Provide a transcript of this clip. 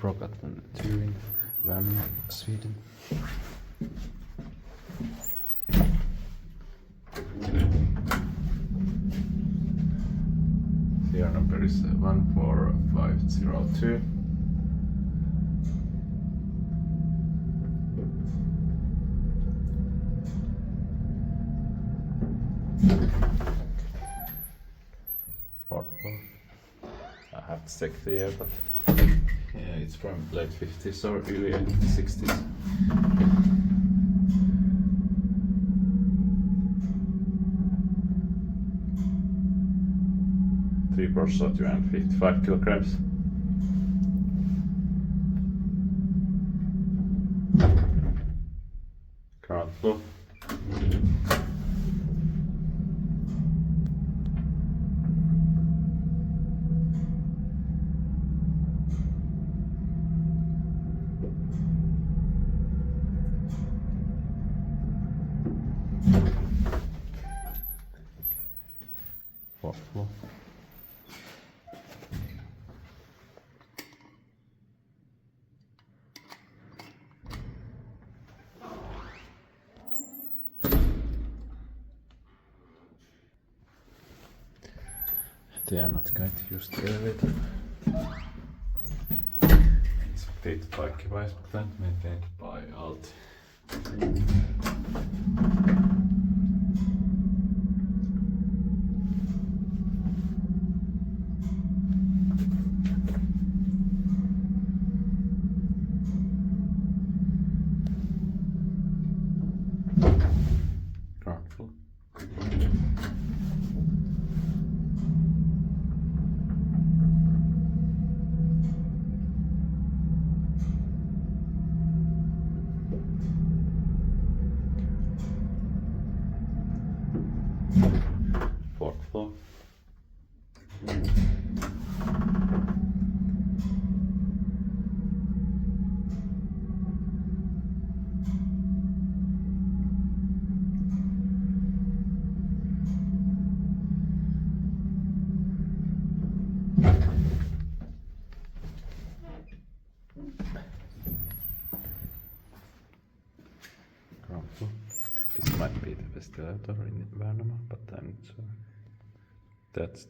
Brogatan 2 in Värnamo, Sweden. Serial number is 14502. I have to check the year, but yeah, it's from late 50s or early 60s. Three % around 55 kilograms. Ground floor. Fourth floor. They are not going to use the elevator. It's updated by Brogatan, maintained by Alt. Ground floor. Fourth floor. Ground floor. This might be the best elevator in Värnamo, but I'm not sure. That's